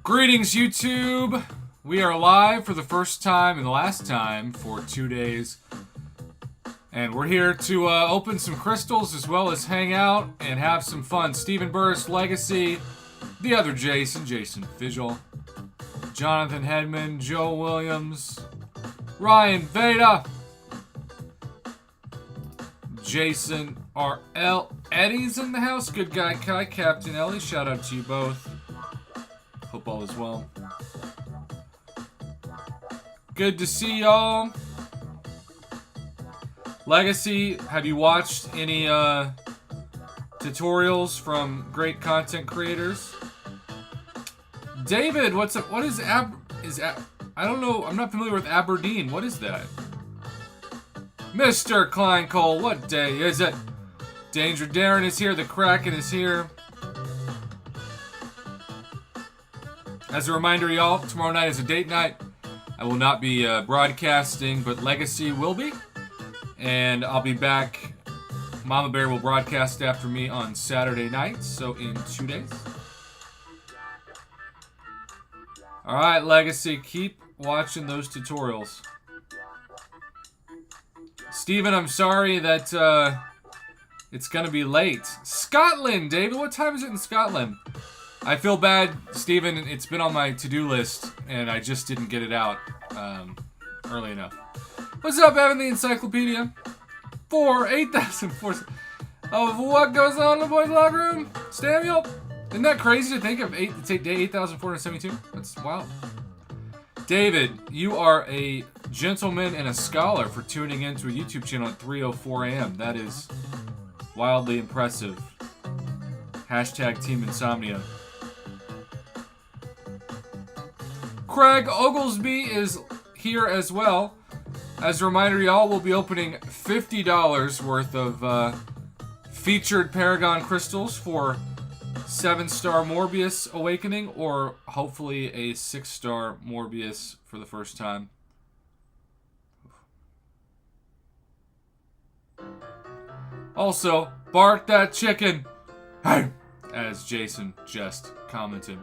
Greetings, YouTube. We are live for the first time and the last time for 2 days. And we're here to open some crystals as well as hang out and have some fun. Stephen Burris, Legacy, the other Jason Vigil, Jonathan Hedman, Joe Williams, Ryan Veda, Jason R.L. Eddie's in the house. Good guy Kai, Captain Ellie. Shout out to you both. Hope all is well. Good to see y'all. Legacy, have you watched any tutorials from great content creators? David, what's up? What is I don't know. I'm not familiar with Aberdeen. What is that? Mr. Kleinkohl, what day is it? Danger Darren is here. The Kraken is here. As a reminder, y'all, tomorrow night is a date night. I will not be broadcasting, but Legacy will be. And I'll be back. Mama Bear will broadcast after me on Saturday night, so in 2 days. Alright, Legacy, keep watching those tutorials. Steven, I'm sorry that it's going to be late. Scotland, David, what time is it in Scotland? I feel bad, Steven. It's been on my to-do list, and I just didn't get it out early enough. What's up, Evan the Encyclopedia? 8,004 of what goes on in the boys' locker room? Samuel? Isn't that crazy to think of day 8,472? That's wild. David, you are a gentleman and a scholar for tuning into a YouTube channel at 3:04 a.m. That is wildly impressive. Hashtag Team Insomnia. Craig Oglesby is here as well. As a reminder, y'all, we'll be opening $50 worth of featured Paragon crystals for 7-star Morbius Awakening, or hopefully a 6-star Morbius for the first time. Also, Bart that chicken! Hey! As Jason just commented.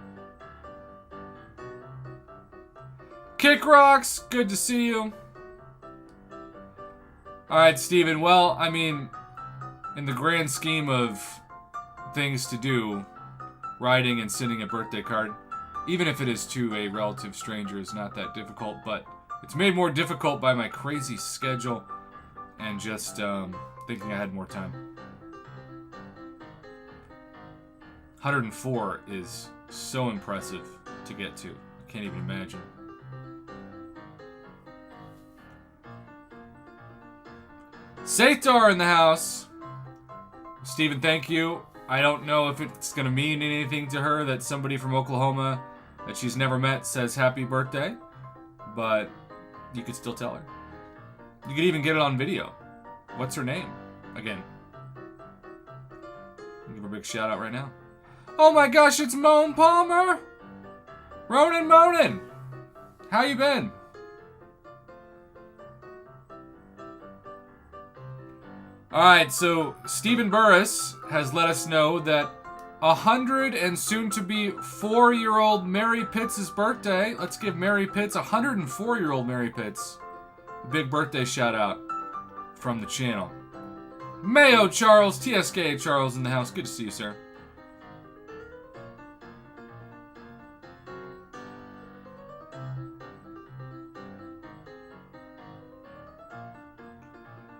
Kick Rocks, good to see you. Alright, Steven, well, I mean, in the grand scheme of things to do, writing and sending a birthday card, even if it is to a relative stranger, is not that difficult, but it's made more difficult by my crazy schedule and just thinking I had more time. 104 is so impressive to get to. I can't even imagine. Satar in the house. Steven, thank you. I don't know if it's going to mean anything to her that somebody from Oklahoma that she's never met says happy birthday, but you could still tell her. You could even get it on video. What's her name? Again. I'll give her a big shout out right now. Oh my gosh, it's Moan Palmer! Ronan Monin! How you been? Alright, so Stephen Burris has let us know that 100 and soon to be 4-year-old Mary Pitts' birthday. Let's give Mary Pitts, 104-year-old Mary Pitts, a big birthday shout out from the channel. Mayo Charles, TSK Charles in the house. Good to see you, sir.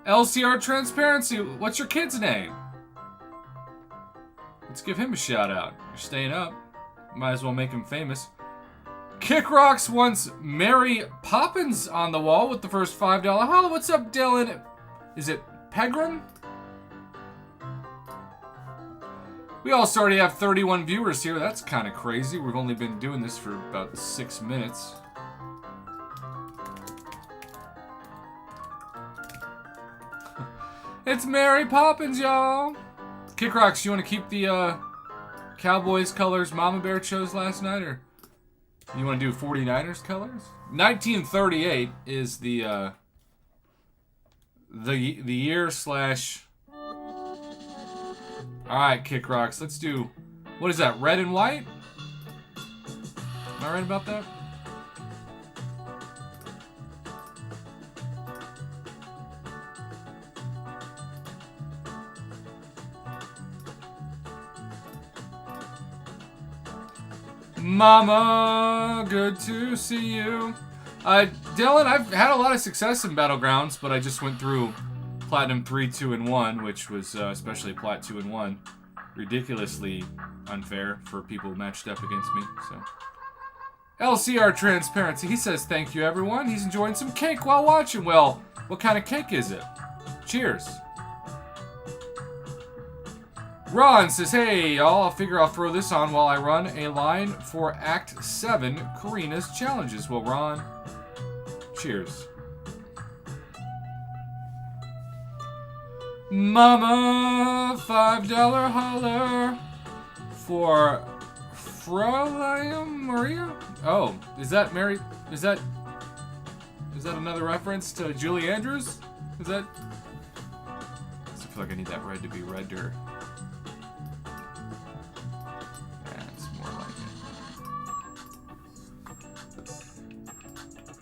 LCR Transparency, what's your kid's name? Let's give him a shout out. You're staying up. Might as well make him famous. Kick Rocks wants Mary Poppins on the wall with the first $5. Hello, what's up, Dylan? Is it Pegram? We also already have 31 viewers here. That's kind of crazy. We've only been doing this for about 6 minutes. It's Mary Poppins, y'all. Kick Rocks, you want to keep the Cowboys colors Mama Bear chose last night, or you want to do 49ers colors? 1938 is the year slash. All right, Kick Rocks, let's do. What is that? Red and white? Am I right about that? Mama, good to see you. Dylan, I've had a lot of success in Battlegrounds, but I just went through Platinum 3, 2, and 1, which was, especially Plat 2 and 1, ridiculously unfair for people matched up against me, so. LCR Transparency, he says, thank you, everyone. He's enjoying some cake while watching. Well, what kind of cake is it? Cheers. Ron says, hey, y'all, I figure I'll throw this on while I run a line for Act 7, Karina's Challenges. Well, Ron, cheers. Mama, $5 holler for Fräulein Maria? Oh, is that Mary? Is that another reference to Julie Andrews? Is that? I feel like I need that red to be redder. That's more like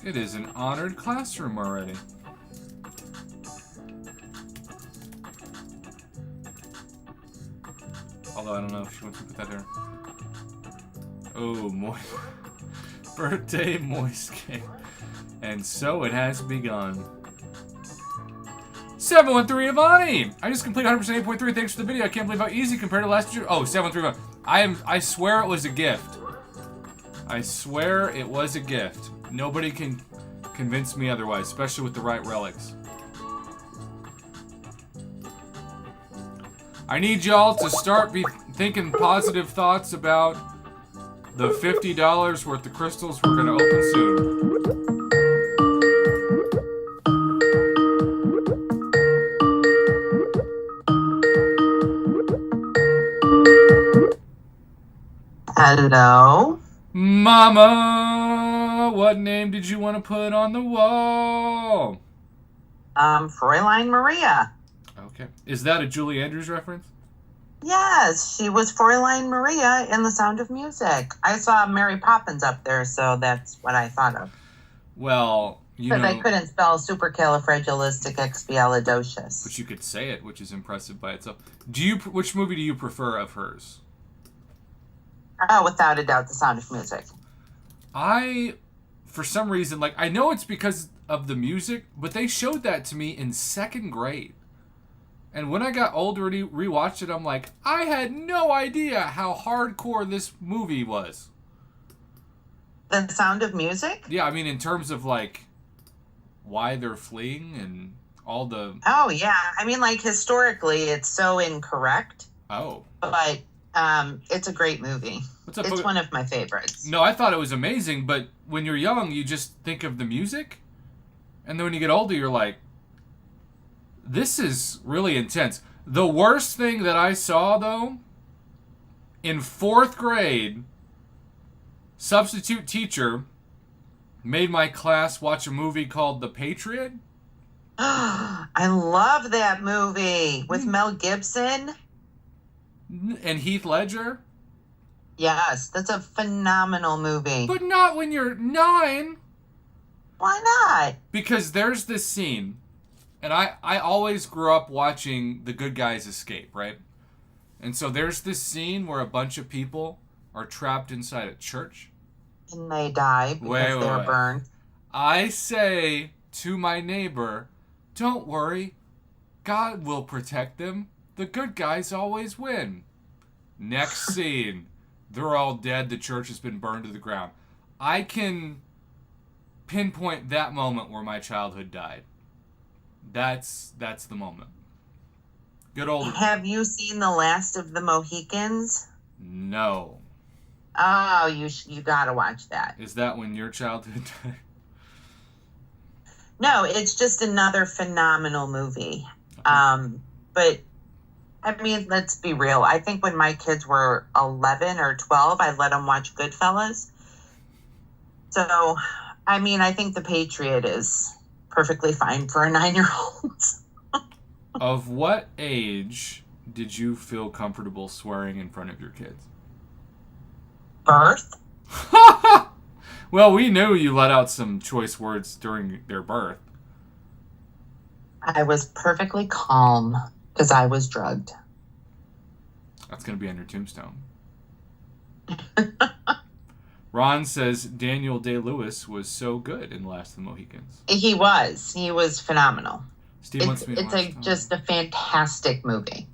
it. It is an honored classroom already. Although I don't know if she wants to put that there. Oh, moist. Birthday moist cake. And so it has begun. 713 Ivani! I just completed 100% 8.3. Thanks for the video. I can't believe how easy compared to last year. Oh, 713 Ivani. I swear it was a gift. I swear it was a gift. Nobody can convince me otherwise, especially with the right relics. I need y'all to start thinking positive thoughts about the $50 worth of crystals we're gonna open soon. Hello? Mama, what name did you want to put on the wall? Fräulein Maria. Okay. Is that a Julie Andrews reference? Yes, she was Fräulein Maria in The Sound of Music. I saw Mary Poppins up there, so that's what I thought of. Well, you know... But I couldn't spell supercalifragilisticexpialidocious. But you could say it, which is impressive by itself. Which movie do you prefer of hers? Oh, without a doubt, The Sound of Music. For some reason, like, I know it's because of the music, but they showed that to me in 2nd grade. And when I got older and rewatched it, I'm like, I had no idea how hardcore this movie was. The Sound of Music? Yeah, I mean, in terms of, like, why they're fleeing and all the... Oh, yeah. I mean, like, historically, it's so incorrect. Oh. But it's a great movie. It's one of my favorites. No, I thought it was amazing, but when you're young, you just think of the music. And then when you get older, you're like, this is really intense. The worst thing that I saw, though, in 4th grade, substitute teacher made my class watch a movie called The Patriot. I love that movie with Mel Gibson. And Heath Ledger. Yes, that's a phenomenal movie. But not when you're 9. Why not? Because there's this scene... And I always grew up watching the good guys escape, right? And so there's this scene where a bunch of people are trapped inside a church. And they die because they're burned. I say to my neighbor, don't worry, God will protect them. The good guys always win. Next scene, they're all dead. The church has been burned to the ground. I can pinpoint that moment where my childhood died. That's the moment. Good old... Have you seen The Last of the Mohicans? No. Oh, you gotta watch that. Is that when your childhood died? No, it's just another phenomenal movie. Okay. But, I mean, let's be real. I think when my kids were 11 or 12, I let them watch Goodfellas. So, I mean, I think The Patriot is... perfectly fine for a 9-year-old. Of what age did you feel comfortable swearing in front of your kids? Birth. Well, we knew you let out some choice words during their birth. I was perfectly calm because I was drugged. That's going to be on your tombstone. Ron says Daniel Day-Lewis was so good in Last of the Mohicans. He was phenomenal. Steve wants me to watch just a fantastic movie.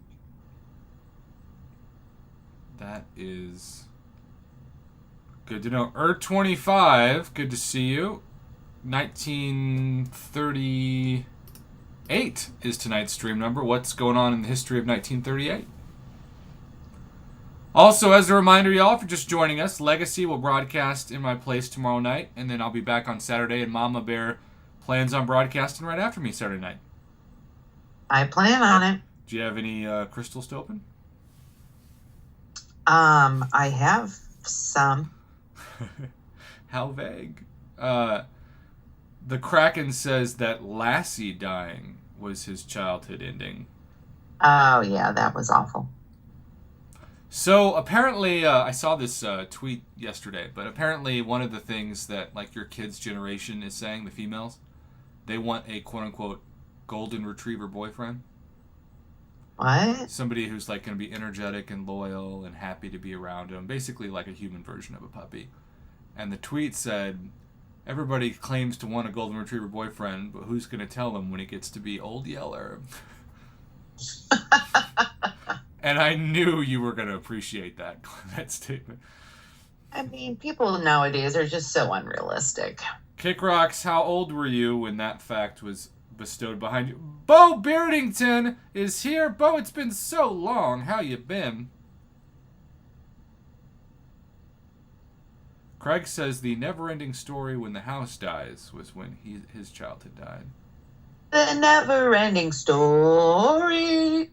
That is good to know. 25, good to see you. 1938 is tonight's stream number. What's going on in the history of 1938? Also, as a reminder, y'all, for just joining us, Legacy will broadcast in my place tomorrow night, and then I'll be back on Saturday, and Mama Bear plans on broadcasting right after me Saturday night. I plan on it. Do you have any crystals to open? I have some. How vague. The Kraken says that Lassie dying was his childhood ending. Oh, yeah, that was awful. So apparently, I saw this tweet yesterday, but apparently one of the things that like your kids' generation is saying, the females, they want a quote-unquote golden retriever boyfriend. What? Somebody who's like going to be energetic and loyal and happy to be around him. Basically like a human version of a puppy. And the tweet said, everybody claims to want a golden retriever boyfriend, but who's going to tell them when he gets to be Old Yeller? And I knew you were going to appreciate that statement. I mean, people nowadays are just so unrealistic. Kick Rocks, how old were you when that fact was bestowed behind you? Bo Beardington is here. Bo, it's been so long. How you been? Craig says the never-ending story when the house dies was when his childhood died. The never-ending story.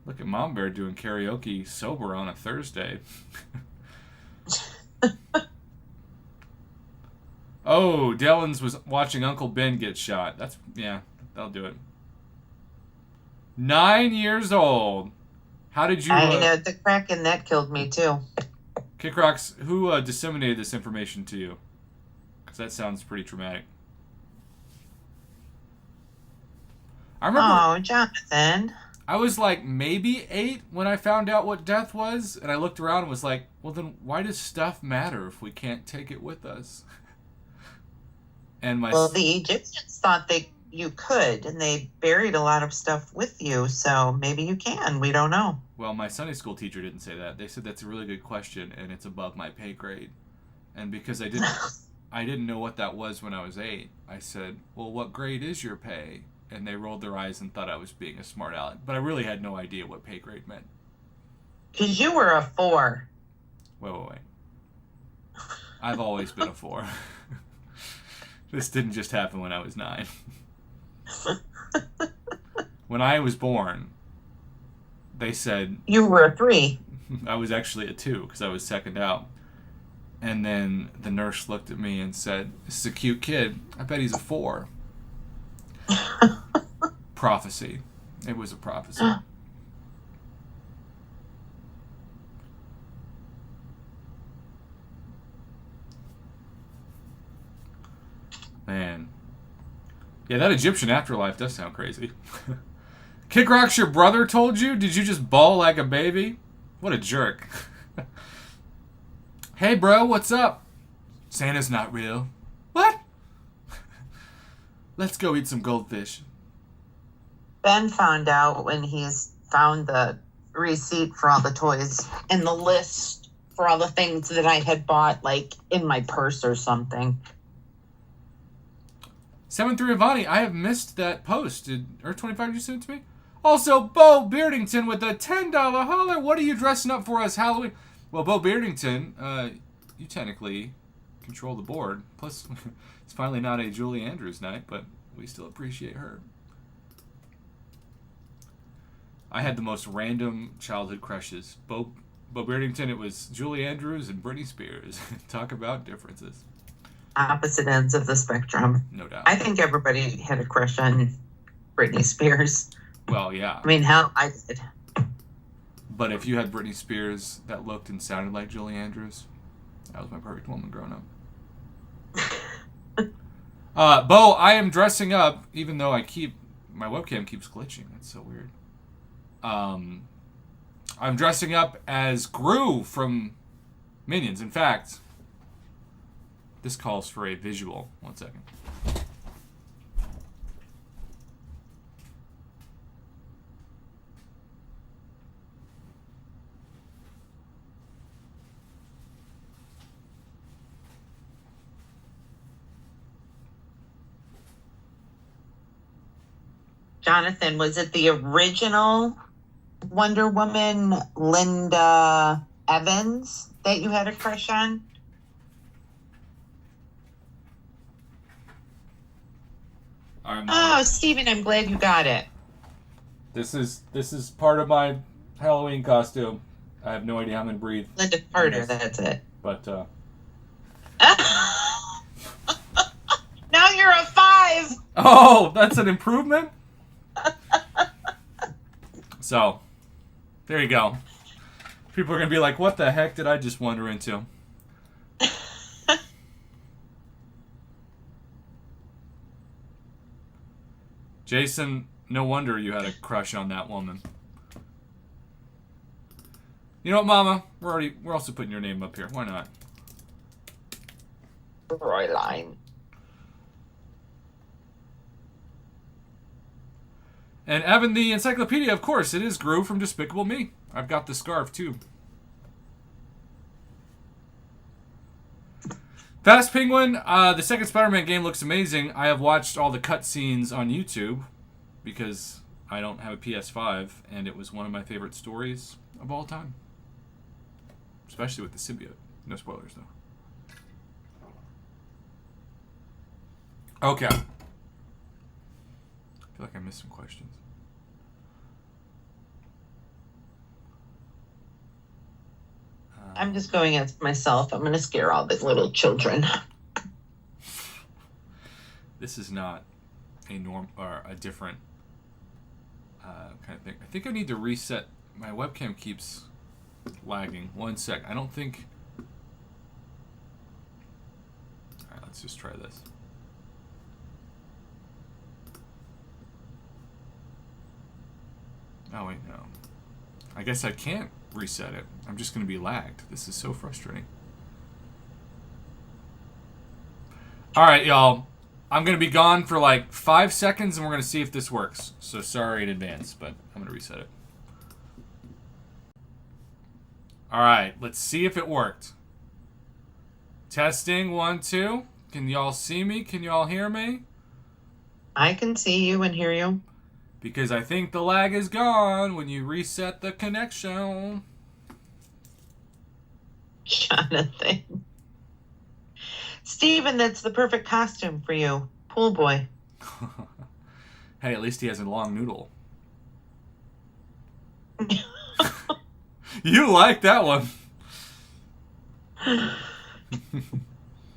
Look at Mom Bear doing karaoke sober on a Thursday. Oh, Dellins was watching Uncle Ben get shot. That'll do it. 9 years old. How did you... I know, the Kraken, that killed me too. Kick Rocks, who disseminated this information to you? Because that sounds pretty traumatic. I remember... Oh, Jonathan. I was like maybe 8 when I found out what death was, and I looked around and was like, well then why does stuff matter if we can't take it with us? And Well, the Egyptians thought you could, and they buried a lot of stuff with you, so maybe you can. We don't know. Well, my Sunday school teacher didn't say that. They said that's a really good question, and it's above my pay grade. And because I didn't know what that was when I was 8, I said, well, what grade is your pay? And they rolled their eyes and thought I was being a smart aleck. But I really had no idea what pay grade meant. Because you were a 4. Wait. I've always been a 4. This didn't just happen when I was 9. When I was born, they said... You were a 3. I was actually a 2 because I was second out. And then the nurse looked at me and said, this is a cute kid. I bet he's a 4. Prophecy. It was a prophecy. Man. Yeah, that Egyptian afterlife does sound crazy. Kick Rocks, your brother told you? Did you just bawl like a baby? What a jerk. Hey, bro, what's up? Santa's not real. What? Let's go eat some goldfish. Ben found out when he's found the receipt for all the toys and the list for all the things that I had bought, like, in my purse or something. 7-3 Avani, I have missed that post. Did Earth25 did you send it to me? Also, Bo Beardington with a $10 holler. What are you dressing up for us Halloween? Well, Bo Beardington, you technically control the board. Plus, it's finally not a Julie Andrews night, but we still appreciate her. I had the most random childhood crushes. Bo Beardington, it was Julie Andrews and Britney Spears. Talk about differences. Opposite ends of the spectrum. No doubt. I think everybody had a crush on Britney Spears. Well, yeah. I mean, hell, I did. But if you had Britney Spears that looked and sounded like Julie Andrews, that was my perfect woman growing up. Bo, I am dressing up, even though my webcam keeps glitching. That's so weird. I'm dressing up as Gru from Minions. In fact, this calls for a visual. 1 second. Jonathan, was it the original Wonder Woman, Linda Evans, that you had a crush on? Oh, Steven, I'm glad you got it. This is part of my Halloween costume. I have no idea how I'm gonna breathe. Linda Carter, that's it. But now you're a 5. oh, that's an improvement. So, there you go. People are gonna be like, "What the heck did I just wander into?" Jason, no wonder you had a crush on that woman. You know what, Mama? We're also putting your name up here. Why not? Royline. And Evan, the encyclopedia, of course, it is Gru from Despicable Me. I've got the scarf too. Fast Penguin, the second Spider-Man game looks amazing. I have watched all the cutscenes on YouTube because I don't have a PS5, and it was one of my favorite stories of all time. Especially with the symbiote. No spoilers, though. Okay. I feel like I missed some questions. I'm just going as myself. I'm going to scare all the little children. This is not a norm or a different kind of thing. I think I need to reset. My webcam keeps lagging. 1 sec. I don't think. All right, let's just try this. Oh wait, no. I guess I can't reset it. I'm just going to be lagged. This is so frustrating. Alright, y'all. I'm going to be gone for like 5 seconds and we're going to see if this works. So sorry in advance, but I'm going to reset it. Alright, let's see if it worked. Testing, 1, 2. Can y'all see me? Can y'all hear me? I can see you and hear you. Because I think the lag is gone when you reset the connection. Jonathan. Steven, that's the perfect costume for you. Pool boy. Hey, at least he has a long noodle. You like that one.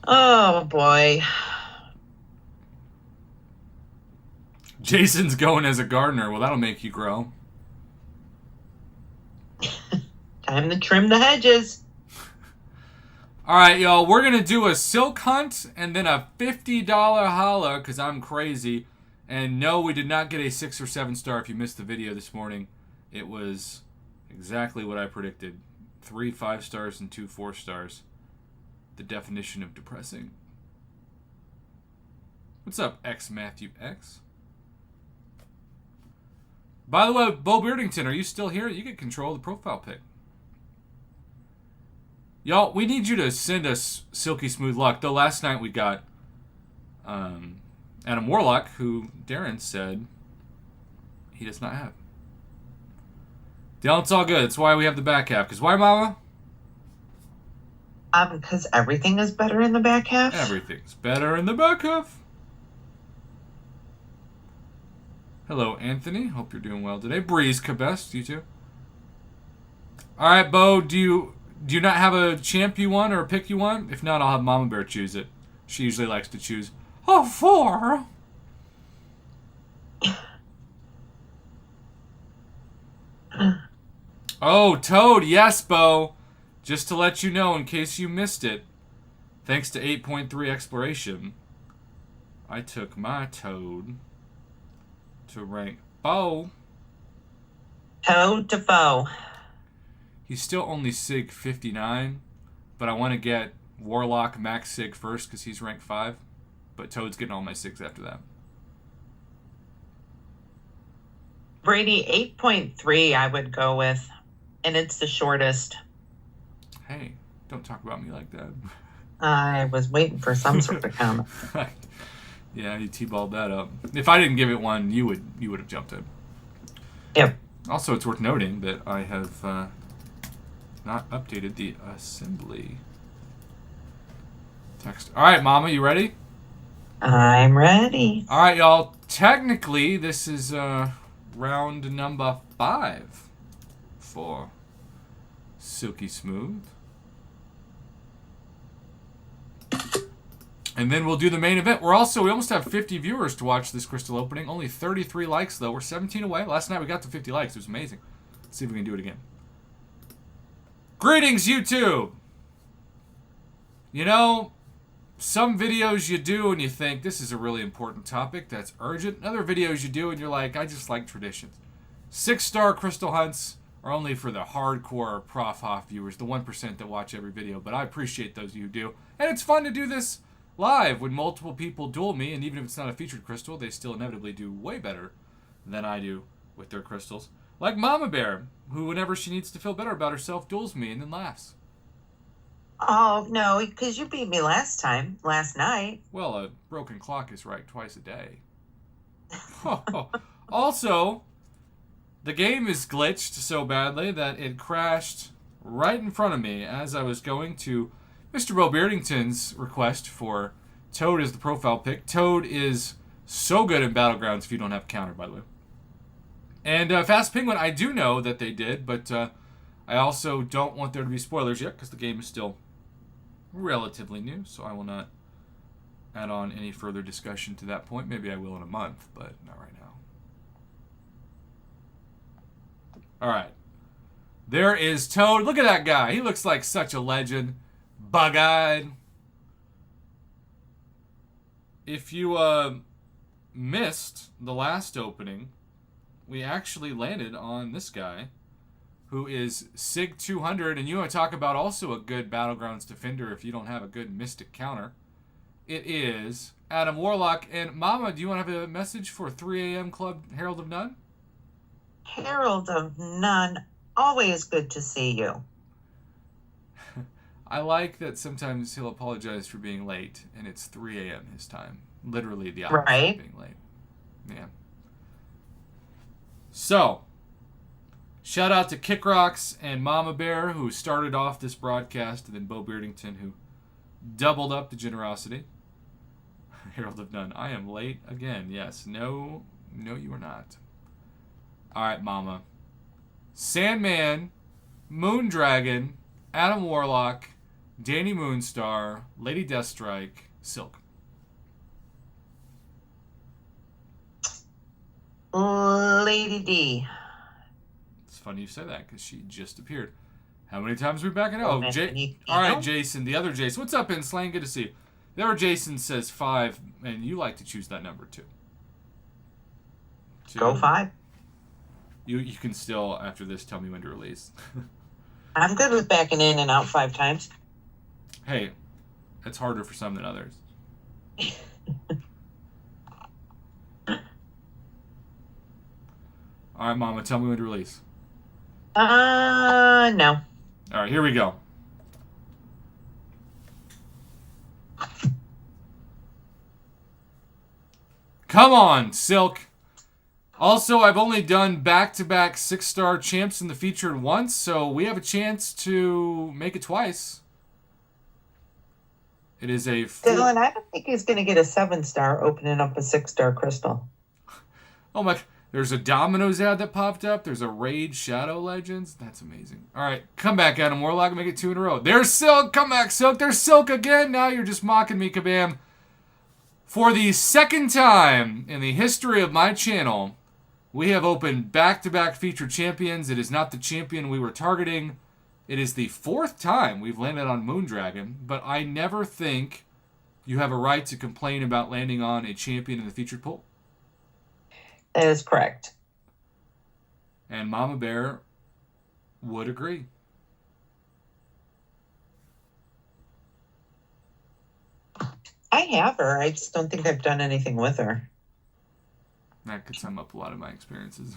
Oh, boy. Jason's going as a gardener. Well, that'll make you grow. Time to trim the hedges. All right, y'all. We're going to do a silk hunt and then a $50 holla because I'm crazy. And no, we did not get a 6 or 7 star if you missed the video this morning. It was exactly what I predicted. 3 5 stars and 2 4 stars. The definition of depressing. What's up, X Matthew X? By the way, Bo Beardington, are you still here? You can control the profile pic. Y'all, we need you to send us Silky Smooth Luck. Though last night we got Adam Warlock, who Darren said he does not have. Dylan, it's all good. That's why we have the back half. Because why, Mama? Because everything is better in the back half. Everything's better in the back half. Hello, Anthony. Hope you're doing well today. Breeze Cabest, you too. All right, Bo. Do you not have a champ you want or a pick you want? If not, I'll have Mama Bear choose it. She usually likes to choose. Oh, 4. Oh, Toad. Yes, Bo. Just to let you know, in case you missed it, thanks to 8.3 Exploration, I took my Toad to rank Bo. Toe to foe. He's still only Sig 59, but I want to get Warlock max Sig first because he's rank 5. But Toad's getting all my Sigs after that. Brady, 8.3 I would go with. And it's the shortest. Hey, don't talk about me like that. I was waiting for some sort of comment. Yeah, you T-balled that up. If I didn't give it one, you would have jumped it. Yep. Also, it's worth noting that I have not updated the assembly text. All right, Mama, you ready? I'm ready. All right, y'all. Technically, this is round number 5 for Silky Smooth. And then we'll do the main event. We almost have 50 viewers to watch this crystal opening. Only 33 likes, though. We're 17 away. Last night we got to 50 likes. It was amazing. Let's see if we can do it again. Greetings, YouTube! You know, some videos you do and you think, this is a really important topic that's urgent. And other videos you do and you're like, I just like traditions. 6-star crystal hunts are only for the hardcore Prof Hoff viewers, the 1% that watch every video. But I appreciate those of you who do. And it's fun to do this live when multiple people duel me, and even if it's not a featured crystal, they still inevitably do way better than I do with their crystals. Like Mama Bear, who whenever she needs to feel better about herself, duels me and then laughs. Oh, no, because you beat me last night. Well, a broken clock is right twice a day. Also, the game is glitched so badly that it crashed right in front of me as I was going to Mr. Bo Beardington's request for Toad as the profile pick. Toad is so good in Battlegrounds if you don't have a counter, by the way. And Fast Penguin, I do know that they did, but I also don't want there to be spoilers yet because the game is still relatively new, so I will not add on any further discussion to that point. Maybe I will in a month, but not right now. All right. There is Toad. Look at that guy. He looks like such a legend. Bug-eyed. If you missed the last opening, we actually landed on this guy who is Sig 200, and you want to talk about also a good Battlegrounds defender if you don't have a good Mystic counter. It is Adam Warlock. And Mama, do you want to have a message for 3 a.m. Club Herald of None? Herald of None, always good to see you. I like that sometimes he'll apologize for being late, and it's 3 a.m. his time. Literally the opposite of being late. Yeah. So, shout out to Kick Rocks and Mama Bear, who started off this broadcast, and then Bo Beardington, who doubled up the generosity. Herald of None. I am late again. Yes. No, you are not. All right, Mama. Sandman, Moondragon, Adam Warlock, Danny Moonstar, Lady Deathstrike, Silk. Lady D. It's funny you say that because she just appeared. How many times are we backing out? Oh, all right, Jason. The other Jason. What's up, Inslang? Good to see you. The other Jason says 5, and you like to choose that number too. Go 5. You can still, after this, tell me when to release. I'm good with backing in and out 5 times. Hey, it's harder for some than others. All right, Mama, tell me when to release. No. All right, here we go. Come on, Silk. Also, I've only done back-to-back 6-star champs in the featured once, so we have a chance to make it twice. It is a... Dylan, I don't think he's going to get a 7-star opening up a 6-star crystal. Oh my... There's a Domino's ad that popped up. There's a Raid Shadow Legends. That's amazing. All right, come back, Adam Warlock. Make it 2 in a row. There's Silk. Come back, Silk. There's Silk again. Now you're just mocking me, Kabam. For the second time in the history of my channel, we have opened back-to-back featured champions. It is not the champion we were targeting. It is the 4th time we've landed on Moondragon, but I never think You have a right to complain about landing on a champion in the featured poll. That is correct. And Mama Bear would agree. I have her. I just don't think I've done anything with her. That could sum up a lot of my experiences.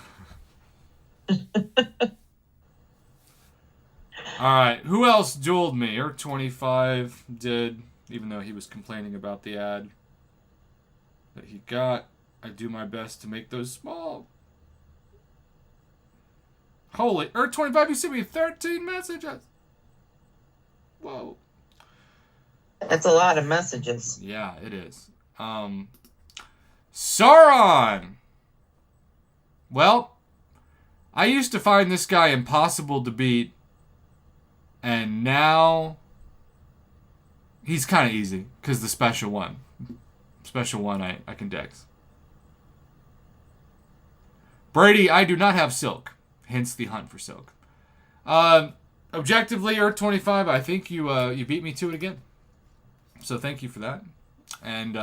Alright, who else dueled me? Earth25 did, even though he was complaining about the ad that he got. I do my best to make those small. Holy, Earth25, you sent me 13 messages. Whoa. That's a lot of messages. Yeah, it is. Sauron! Well, I used to find this guy impossible to beat, and now he's kind of easy, because the special one I can dex. Brady, I do not have Silk, hence the hunt for Silk. Objectively, Earth25, I think you beat me to it again. So thank you for that. And,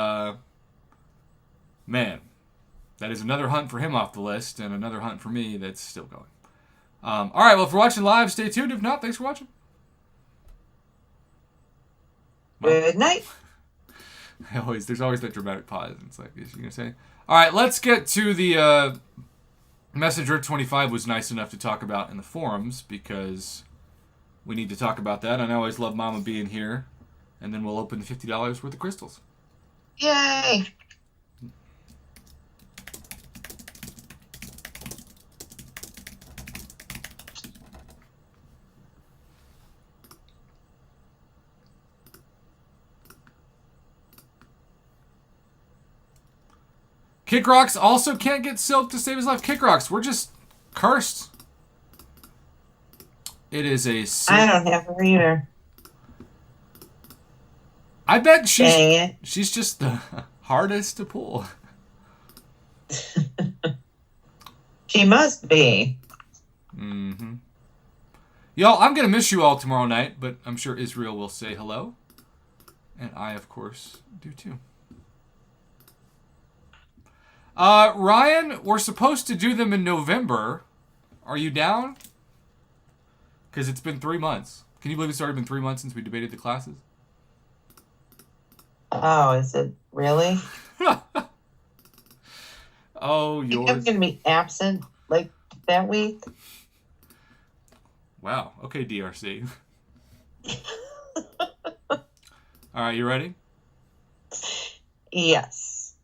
man, that is another hunt for him off the list, and another hunt for me that's still going. All right, well, if you're watching live, stay tuned. If not, thanks for watching. Good night. There's always that dramatic pause. It's like, is she going to say? All right, let's get to the message Earth25 was nice enough to talk about in the forums, because we need to talk about that. And I always love Mama being here. And then we'll open the $50 worth of crystals. Yay! Kick Rocks also can't get Silk to save his life. Kick Rocks, we're just cursed. It is a... I don't have her either. I bet she's just the hardest to pull. She must be. Mm-hmm. Y'all, I'm going to miss you all tomorrow night, but I'm sure Israel will say hello. And I, of course, do too. Ryan, we're supposed to do them in November. Are you down? Because it's been 3 months. Can you believe it's already been 3 months since we debated the classes? Oh, is it really? Oh, You yours. think I'm going to be absent like that week? Wow. Okay, DRC. All right, you ready? Yes.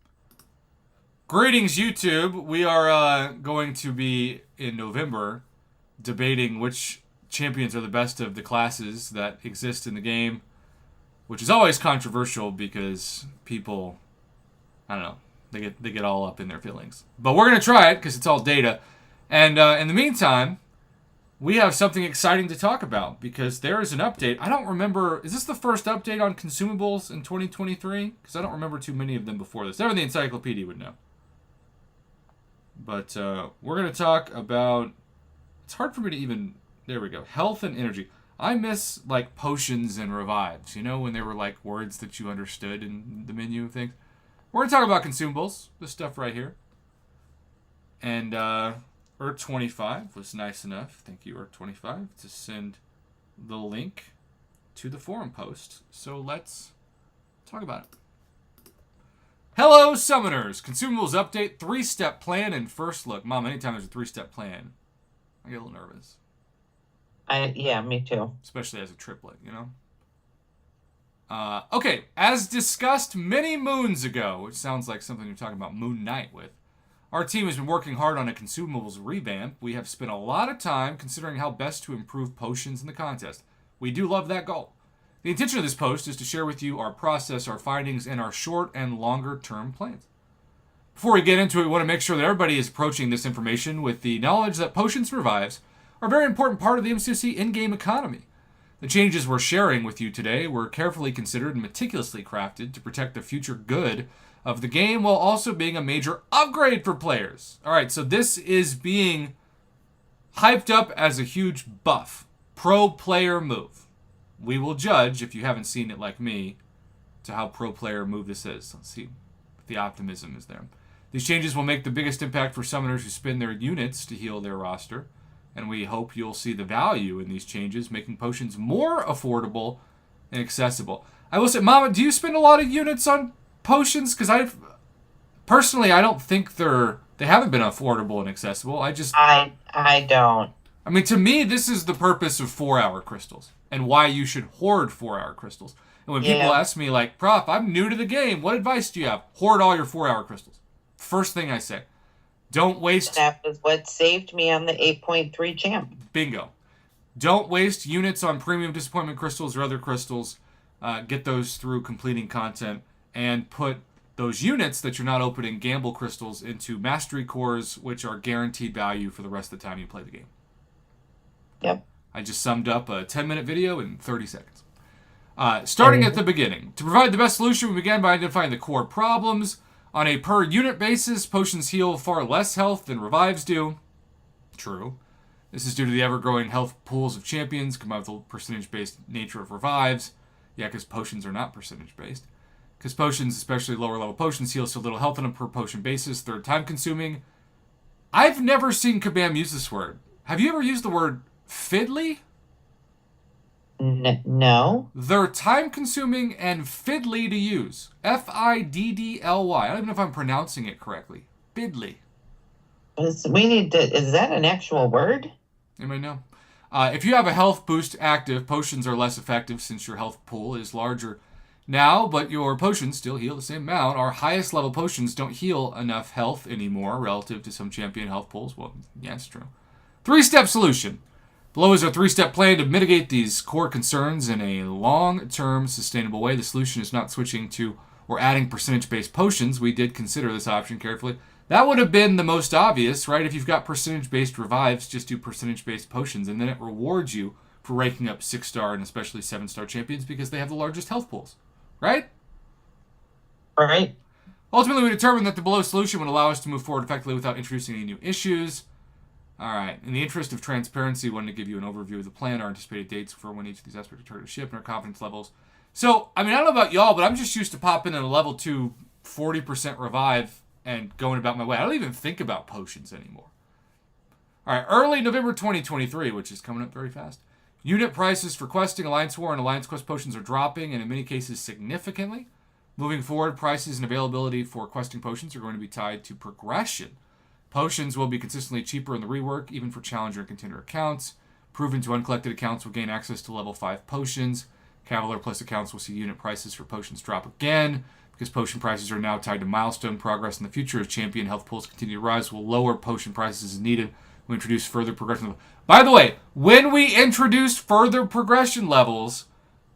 Greetings, YouTube. We are going to be, in November, debating which champions are the best of the classes that exist in the game, which is always controversial because people, I don't know, they get all up in their feelings. But we're going to try it because it's all data. And in the meantime, we have something exciting to talk about because there is an update. I don't remember, is this the first update on consumables in 2023? Because I don't remember too many of them before this. Everything the encyclopedia would know. But we're going to talk about, it's hard for me to even, there we go, health and energy. I miss, like, potions and revives, you know, when they were, like, words that you understood in the menu of things. We're going to talk about consumables, this stuff right here. And Earth25 was nice enough, thank you, Earth25, to send the link to the forum post. So let's talk about it. Hello, Summoners! Consumables update, 3-step plan, and first look. Mom, anytime there's a 3-step plan, I get a little nervous. Yeah, me too. Especially as a triplet, you know? Okay, as discussed many moons ago, which sounds like something you're talking about Moon Knight with, our team has been working hard on a consumables revamp. We have spent a lot of time considering how best to improve potions in the contest. We do love that goal. The intention of this post is to share with you our process, our findings, and our short and longer term plans. Before we get into it, we want to make sure that everybody is approaching this information with the knowledge that potions and revives are a very important part of the MCOC in-game economy. The changes we're sharing with you today were carefully considered and meticulously crafted to protect the future good of the game while also being a major upgrade for players. Alright, so this is being hyped up as a huge buff. Pro player move. We will judge, if you haven't seen it like me, to how pro player move this is. Let's see if the optimism is there. These changes will make the biggest impact for summoners who spend their units to heal their roster, and we hope you'll see the value in these changes, making potions more affordable and accessible. I will say, Mama, do you spend a lot of units on potions? Because I don't think they haven't been affordable and accessible. I don't. I mean, to me, this is the purpose of 4-hour crystals and why you should hoard 4-hour crystals. And when people ask me, like, Prof, I'm new to the game, what advice do you have? Hoard all your 4-hour crystals. First thing I say. Don't waste... That was what saved me on the 8.3 champ. Bingo. Don't waste units on premium disappointment crystals or other crystals. Get those through completing content. And put those units that you're not opening gamble crystals into mastery cores, which are guaranteed value for the rest of the time you play the game. Yep. I just summed up a 10-minute video in 30 seconds. Starting at the beginning. To provide the best solution, we began by identifying the core problems. On a per-unit basis, potions heal far less health than revives do. True. This is due to the ever-growing health pools of champions, combined with the percentage-based nature of revives. Yeah, because potions are not percentage-based. Because potions, especially lower-level potions, heal so little health on a per-potion basis. They're time-consuming. I've never seen Kabam use this word. Have you ever used the word fiddly? No. They're time-consuming and fiddly to use. Fiddly. I don't even know if I'm pronouncing it correctly. Fiddly. Is that an actual word? Anybody know? If you have a health boost active, potions are less effective since your health pool is larger now, but your potions still heal the same amount. Our highest level potions don't heal enough health anymore relative to some champion health pools. Well, yeah, it's true. 3-step solution. Below is our 3-step plan to mitigate these core concerns in a long-term sustainable way. The solution is not switching to or adding percentage-based potions. We did consider this option carefully. That would have been the most obvious, right? If you've got percentage-based revives, just do percentage-based potions, and then it rewards you for ranking up 6-star and especially 7-star champions because they have the largest health pools, right? Right. Ultimately, we determined that the below solution would allow us to move forward effectively without introducing any new issues. All right. In the interest of transparency, we wanted to give you an overview of the plan, our anticipated dates for when each of these aspects are targeted to ship, and our confidence levels. So, I mean, I don't know about y'all, but I'm just used to popping in a level 2 40% revive and going about my way. I don't even think about potions anymore. All right. Early November 2023, which is coming up very fast. Unit prices for questing, Alliance War, and Alliance Quest potions are dropping, and in many cases significantly. Moving forward, prices and availability for questing potions are going to be tied to progression. Potions will be consistently cheaper in the rework, even for Challenger and Contender accounts. Proven to uncollected accounts will gain access to level 5 potions. Cavalier Plus accounts will see unit prices for potions drop again, because potion prices are now tied to milestone progress in the future. As champion health pools continue to rise, we'll lower potion prices as needed. We introduce further progression. By the way, when we introduce further progression levels,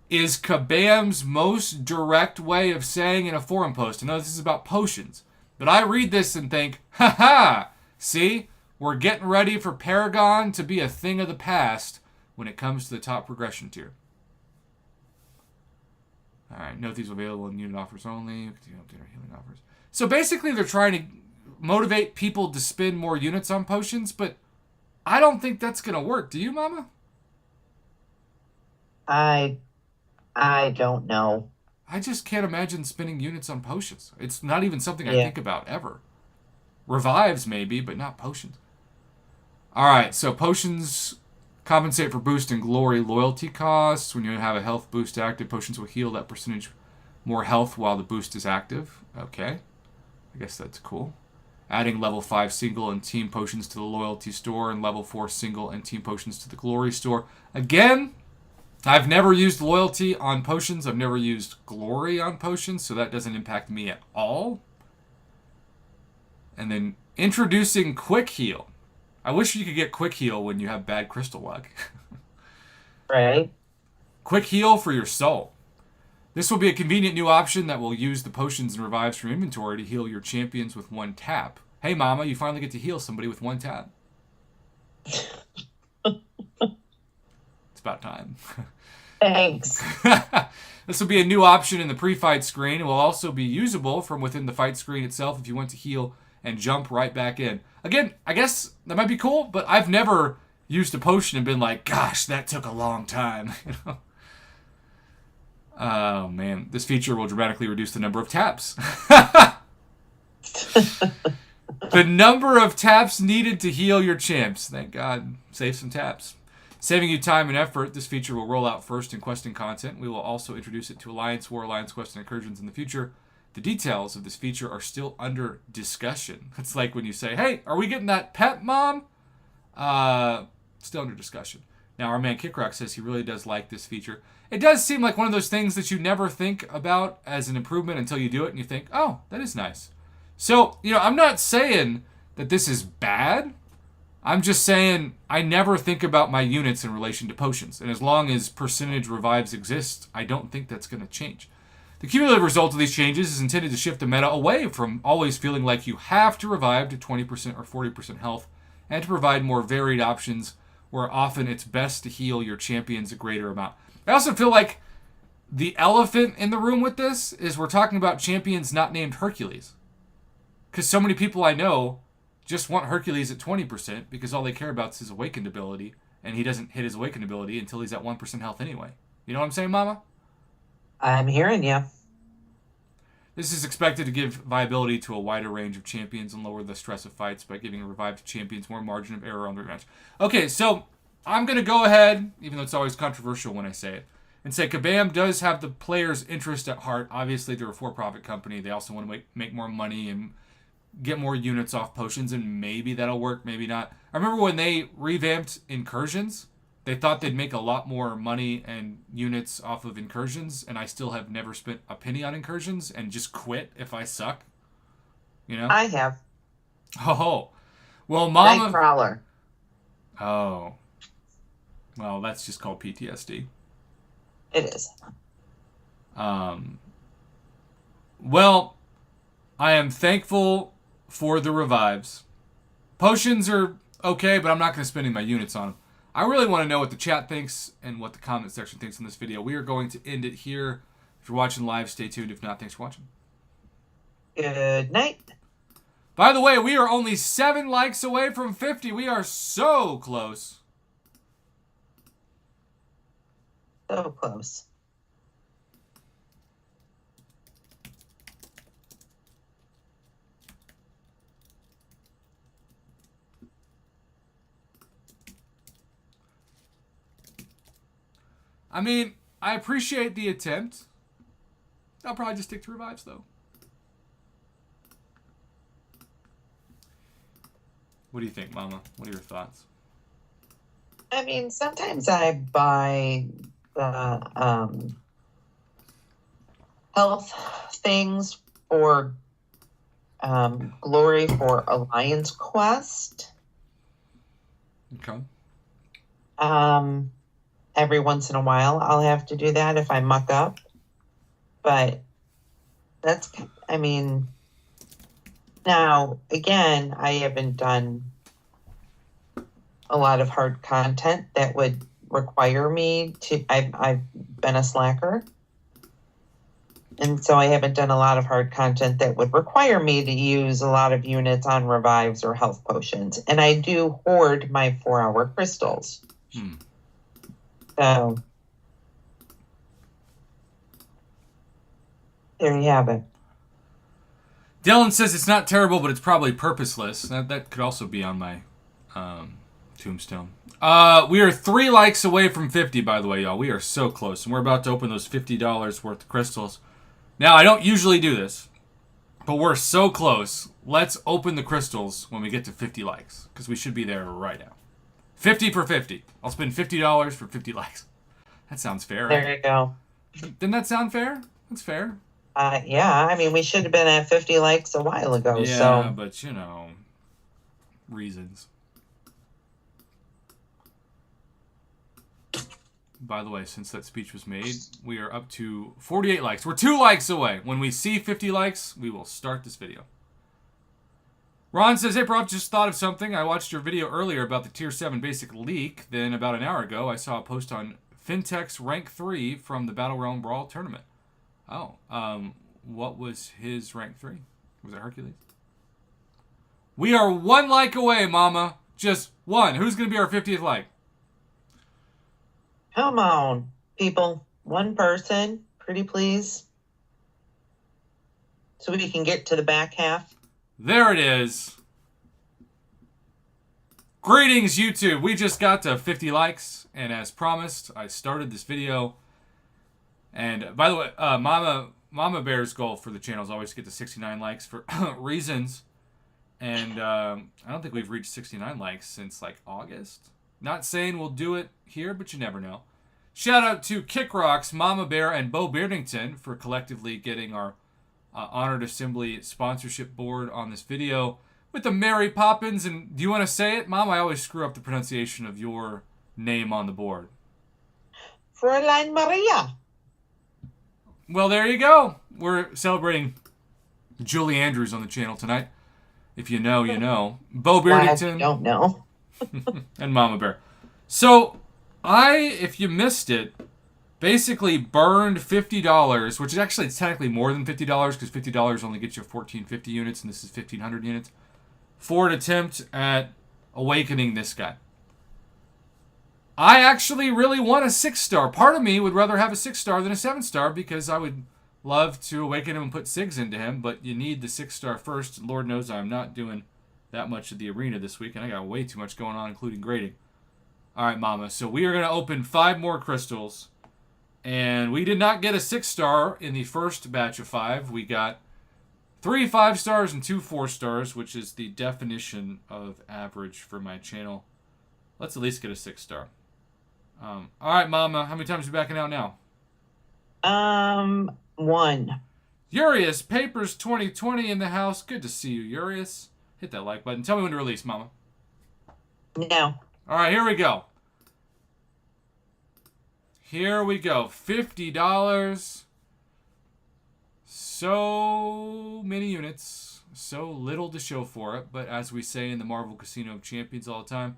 is Kabam's most direct way of saying in a forum post. I know this is about potions, but I read this and think, ha, see, we're getting ready for Paragon to be a thing of the past when it comes to the top progression tier. All right, note these available in unit offers only. Continue to update our healing offers. So basically, they're trying to motivate people to spend more units on potions, but I don't think that's going to work. Do you, Mama? I don't know. I just can't imagine spending units on potions. It's not even something I think about ever. Revives maybe, but not potions. All right, so potions compensate for boost and glory loyalty costs. When you have a health boost active, potions will heal that percentage more health while the boost is active. Okay, I guess that's cool. Adding level 5 single and team potions to the loyalty store and level 4 single and team potions to the glory store. Again, I've never used loyalty on potions. I've never used glory on potions, so that doesn't impact me at all. And then introducing quick heal. I wish you could get quick heal when you have bad crystal luck. Right. Quick heal for your soul. This will be a convenient new option that will use the potions and revives from inventory to heal your champions with one tap. Hey, Mama, you finally get to heal somebody with one tap. It's about time. Thanks. This will be a new option in the pre-fight screen. It will also be usable from within the fight screen itself if you want to heal and jump right back in. Again, I guess that might be cool, but I've never used a potion and been like, gosh, that took a long time. Oh, man. This feature will dramatically reduce the number of taps. The number of taps needed to heal your champs. Thank God. Save some taps. Saving you time and effort, this feature will roll out first in questing content. We will also introduce it to Alliance War, Alliance Quest, and Incursions in the future. The details of this feature are still under discussion. It's like when you say, hey, are we getting that pet, Mom? Still under discussion. Now, our man Kickrock says he really does like this feature. It does seem like one of those things that you never think about as an improvement until you do it and you think, oh, that is nice. So, I'm not saying that this is bad. I'm just saying I never think about my units in relation to potions. And as long as percentage revives exist, I don't think that's going to change. The cumulative result of these changes is intended to shift the meta away from always feeling like you have to revive to 20% or 40% health and to provide more varied options where often it's best to heal your champions a greater amount. I also feel like the elephant in the room with this is we're talking about champions not named Hercules. Because so many people I know just want Hercules at 20% because all they care about is his awakened ability, and he doesn't hit his awakened ability until he's at 1% health anyway. You know what I'm saying, Mama? I'm hearing you. This is expected to give viability to a wider range of champions and lower the stress of fights by giving revived champions more margin of error on the rematch. Okay, so I'm going to go ahead, even though it's always controversial when I say it, and say Kabam does have the player's interest at heart. Obviously, they're a for-profit company. They also want to make more money and get more units off potions, and maybe that'll work, maybe not. I remember when they revamped Incursions, they thought they'd make a lot more money and units off of Incursions, and I still have never spent a penny on Incursions and just quit if I suck. I have. Oh. Well, Mama... Nightcrawler. Oh. Well, that's just called PTSD. It is. Well, I am thankful for the revives. Potions are okay, but I'm not going to spend any of my units on them. I really want to know what the chat thinks and what the comment section thinks on this video. We are going to end it here. If you're watching live, stay tuned. If not, thanks for watching. Good night. By the way, we are only 7 likes away from 50. We are so close. So close. I mean, I appreciate the attempt. I'll probably just stick to revives, though. What do you think, Mama? What are your thoughts? I mean, sometimes I buy the health things for glory for Alliance Quest. Okay. Every once in a while, I'll have to do that if I muck up. But that's, I mean, now, again, I haven't done a lot of hard content that would require me to, I've been a slacker. And so I haven't done a lot of hard content that would require me to use a lot of units on revives or health potions. And I do hoard my 4-hour crystals. So there you have it. Dylan says it's not terrible, but it's probably purposeless. That could also be on my tombstone. We are 3 likes away from 50, by the way, y'all. We are so close, and we're about to open those $50 worth of crystals. Now, I don't usually do this, but we're so close. Let's open the crystals when we get to 50 likes, because we should be there right now. 50 for 50. I'll spend $50 for 50 likes. That sounds fair, right? There you go. Didn't that sound fair? That's fair. Yeah, I mean, we should have been at 50 likes a while ago. Yeah, so. But, reasons. By the way, since that speech was made, we are up to 48 likes. We're 2 likes away. When we see 50 likes, we will start this video. Ron says, hey, Prof, just thought of something. I watched your video earlier about the Tier 7 basic leak. Then about an hour ago, I saw a post on Fintech's Rank 3 from the Battle Realm Brawl tournament. Oh, what was his Rank 3? Was it Hercules? We are 1 like away, Mama. Just 1. Who's going to be our 50th like? Come on, people. 1 person. Pretty please. So we can get to the back half. There it is. Greetings, YouTube. We just got to 50 likes, and as promised, I started this video. And by the way, Mama Bear's goal for the channel is always to get to 69 likes for reasons. And I don't think we've reached 69 likes since like August. Not saying we'll do it here, but you never know. Shout out to Kick Rocks, Mama Bear, and Bo Beardington for collectively getting our Honored Assembly sponsorship board on this video with the Mary Poppins. And do you want to say it, Mom? I always screw up the pronunciation of your name on the board. Fräulein Maria. Well, there you go. We're celebrating Julie Andrews on the channel tonight. If you know, you know. Bo Beardington. I don't know. And Mama Bear. So, if you missed it, basically burned $50, which is actually technically more than $50 because $50 only gets you 1,450 units, and this is 1,500 units, for an attempt at awakening this guy. I actually really want a 6-star. Part of me would rather have a 6-star than a 7-star because I would love to awaken him and put SIGs into him, but you need the 6-star first. And Lord knows I'm not doing that much of the arena this week, and I got way too much going on, including grading. All right, Mama. So we are going to open 5 more crystals. And we did not get a 6-star in the first batch of 5. We got 3 5-stars and 2 4-stars, which is the definition of average for my channel. Let's at least get a 6-star. All right, Mama. How many times are you backing out now? 1. Urius, Papers 2020 in the house. Good to see you, Urius. Hit that like button. Tell me when to release, Mama. No. All right, here we go. Here we go. $50. So many units. So little to show for it. But as we say in the Marvel Casino of Champions all the time,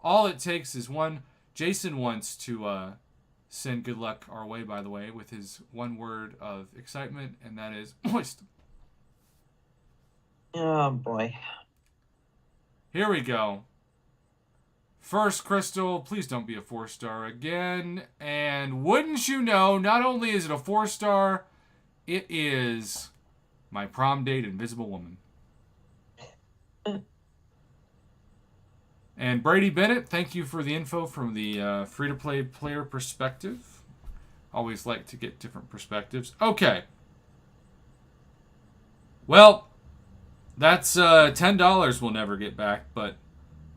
all it takes is one. Jason wants to send good luck our way, by the way, with his one word of excitement, and that is moist. Oh, boy. Here we go. First crystal, please don't be a 4-star again. And wouldn't you know, not only is it a 4-star, it is my prom date, Invisible Woman. And Brady Bennett, thank you for the info from the free-to-play player perspective. Always like to get different perspectives. Okay. Well, that's $10 we'll never get back, but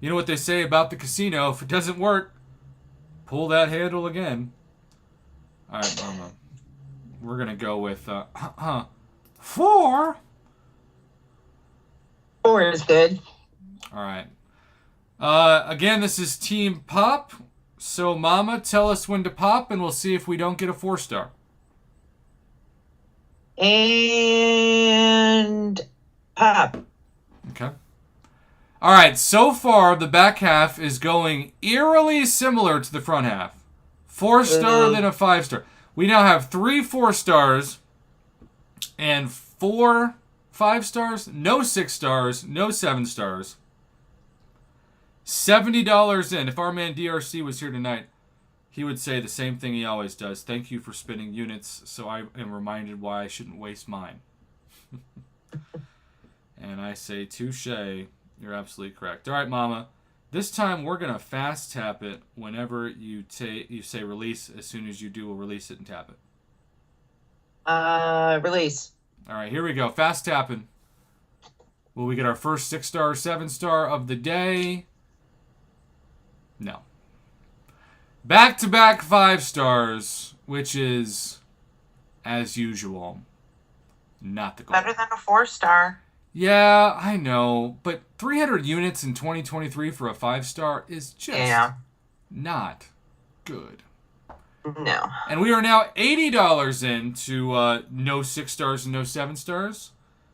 you know what they say about the casino. If it doesn't work, pull that handle again. All right, Mama. We're going to go with 4. 4 is good. All right. Again, this is Team Pop. So, Mama, tell us when to pop, and we'll see if we don't get a 4-star. And pop. Okay. All right, so far, the back half is going eerily similar to the front half. 4-star, then a 5-star. We now have 3 4-stars and 4 5-stars, no 6-stars, no 7-stars. $70 in. If our man DRC was here tonight, he would say the same thing he always does. Thank you for spending units, so I am reminded why I shouldn't waste mine. And I say, touche. You're absolutely correct. All right, Mama. This time we're going to fast tap it whenever you say release. As soon as you do, we'll release it and tap it. Release. All right, here we go. Fast tapping. Will we get our first 6-star or 7-star of the day? No. Back-to-back 5-stars, which is, as usual, not the goal. Better than a 4-star. Yeah, I know, but 300 units in 2023 for a 5-star is just not good. No. And we are now $80 into no 6-stars and no 7-stars.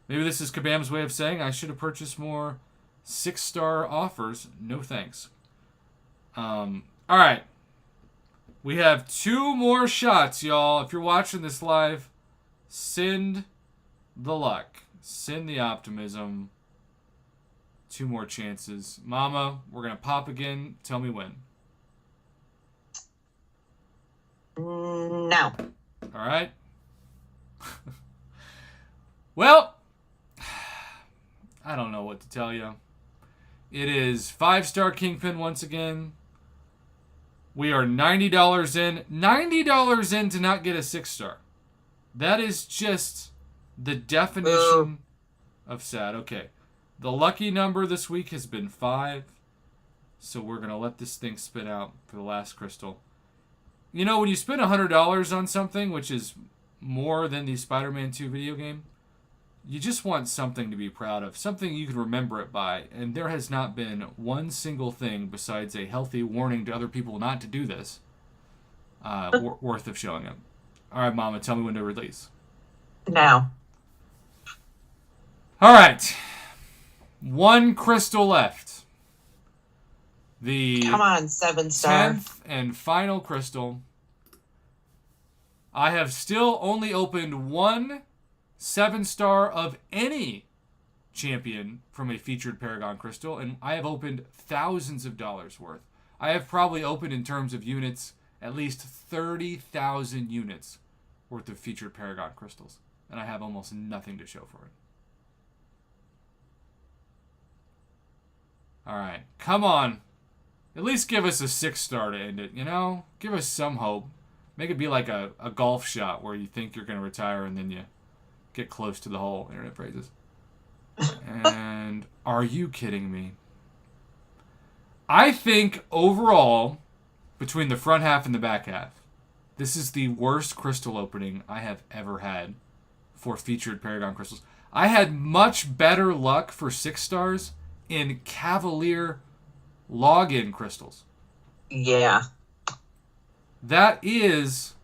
Maybe this is Kabam's way of saying I should have purchased more 6-star offers. No thanks. All right. We have 2 more shots, y'all. If you're watching this live, send the luck. Send the optimism. 2 more chances. Mama, we're going to pop again. Tell me when. No. All right. Well, I don't know what to tell you. It is 5-star Kingpin once again. We are $90 in. $90 in to not get a 6-star. That is just the definition of sad. Okay. The lucky number this week has been 5. So we're going to let this thing spin out for the last crystal. You know, when you spend $100 on something, which is more than the Spider-Man 2 video game, you just want something to be proud of, something you can remember it by. And there has not been one single thing besides a healthy warning to other people not to do this worth of showing up. All right, Mama, tell me when to release. Now. All right. One crystal left. The Come on, 7-star. 10th and final crystal. I have still only opened one 7-star of any champion from a featured Paragon crystal, and I have opened thousands of dollars worth. I have probably opened, in terms of units, at least 30,000 units worth of featured Paragon crystals, and I have almost nothing to show for it. All right, come on. At least give us a 6-star to end it, you know? Give us some hope. Make it be like a golf shot where you think you're going to retire and then you get close to the hole. Internet phrases. And are you kidding me? I think overall, between the front half and the back half, this is the worst crystal opening I have ever had for featured Paragon crystals. I had much better luck for 6 stars in Cavalier login crystals. Yeah. That is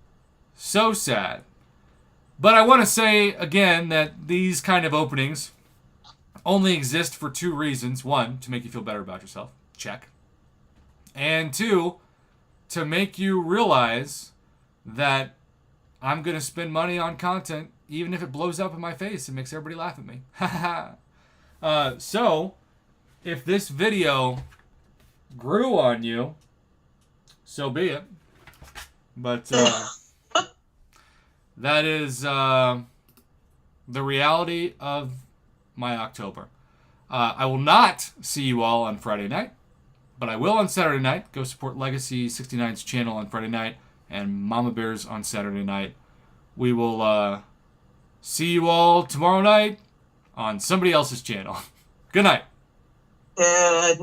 so sad. But I want to say again that these kind of openings only exist for 2 reasons. 1, to make you feel better about yourself. Check. And 2, to make you realize that I'm going to spend money on content even if it blows up in my face and makes everybody laugh at me. So, if this video grew on you, so be it. But that is the reality of my October. I will not see you all on Friday night, but I will on Saturday night. Go support Legacy 69's channel on Friday night and Mama Bears on Saturday night. We will see you all tomorrow night on somebody else's channel. Good night. Good night.